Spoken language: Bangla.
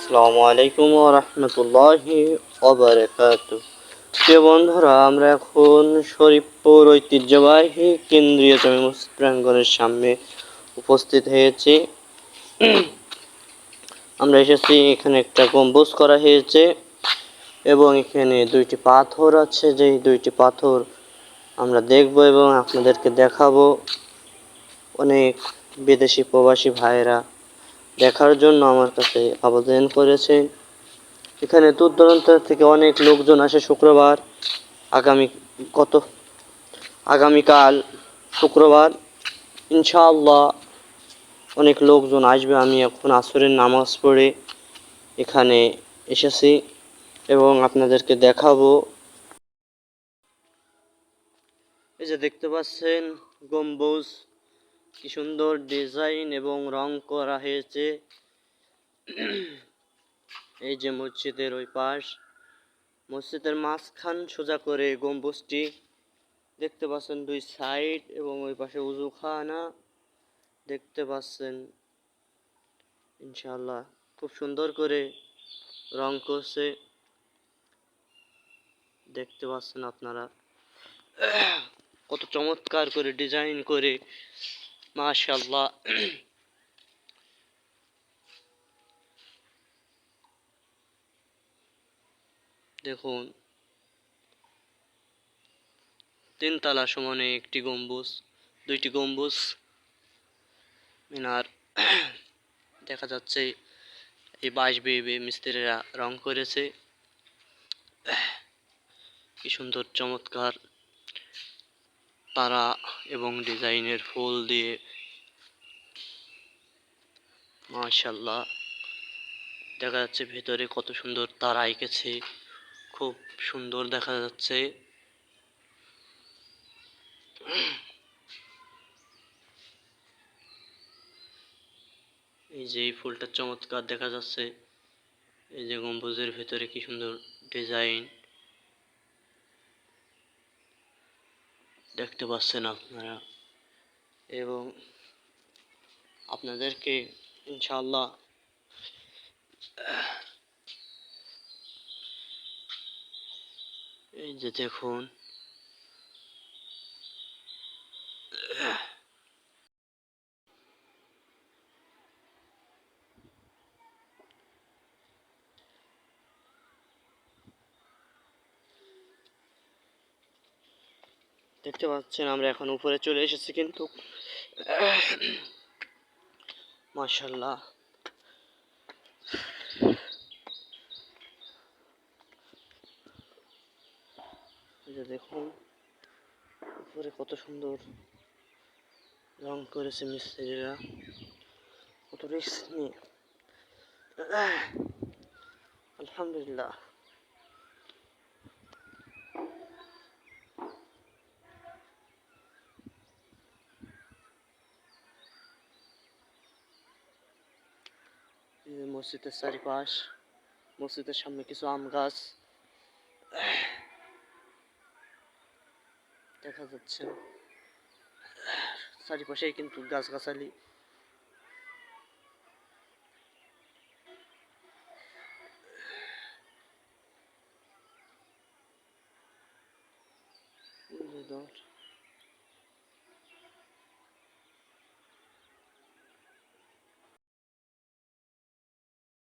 আসসালামু আলাইকুম ওয়া রাহমাতুল্লাহি ওয়া বারাকাতুহু। প্রিয় বন্ধুরা, আমরা এখন শরীফপুর ঐতিহ্যবাহী কেন্দ্রীয় জামে মসজিদ প্রাঙ্গণের সামনে উপস্থিত হয়েছি। আমরা এসেছি, এখানে একটা গম্বুজ করা হয়েছে এবং এখানে দুইটি পাথর আছে, যেই দুইটি পাথর আমরা দেখব এবং আপনাদেরকে দেখাবো। অনেক বিদেশি প্রবাসী ভাইয়েরা দেখার জন্য আমার কাছে আবেদন করেছে। এখানে দূর দূরান্ত থেকে অনেক লোকজন আসে শুক্রবার, আগামীকাল শুক্রবার ইনশাআল্লাহ অনেক লোকজন আসবে। আমি এখন আসরের নামাজ পড়ে এখানে এসেছি এবং আপনাদেরকে দেখাবো। এই যে দেখতে পাচ্ছেন গম্বুজ, কি সুন্দর ডিজাইন এবং রং করা হয়েছে। এই যে মসজিদের ওই পাশ, মসজিদের মাঝখান সোজা করে গম্বুজটি দেখতে পাচ্ছেন, দুই সাইড এবং ওই পাশে উযুখানা দেখতে পাচ্ছেন। ইনশাআল্লাহ খুব সুন্দর করে রং করছে, দেখতে পাচ্ছেন আপনারা কত চমৎকার করে ডিজাইন করে, মাশাআল্লাহ। দেখুন, তিনতলা সমানে একটি গম্বুজ, দুইটি গম্বুজ মিনার দেখা যাচ্ছে। এই বাঁশ বেয়ে মিস্ত্রিরা রং করেছে, কি সুন্দর চমৎকার তারা এবং ডিজাইনের ফুল দিয়ে, মাশাআল্লাহ। দেখা যাচ্ছে ভেতরে কত সুন্দর তারা এঁকেছে, খুব সুন্দর দেখা যাচ্ছে। এই যে এই ফুলটা চমৎকার দেখা যাচ্ছে, এই যে গম্বুজের ভেতরে কি সুন্দর ডিজাইন দেখতে পাচ্ছেন আপনারা। এবং আপনাদেরকে ইনশাআল্লাহ এই যে দেখুন, দেখতে পাচ্ছেন আমরা এখন উপরে চলে এসেছি, কিন্তু মাশাআল্লাহ এই যে দেখুন উপরে কত সুন্দর রং করেছে মিস্ত্রিরা, কত রিস্ক নিয়ে। আলহামদুলিল্লাহ। মসজিদের চারিপাশ, মসজিদের সামনে কিছু আম গাছ দেখা যাচ্ছে, চারিপাশেই কিন্তু গাছগাছালি।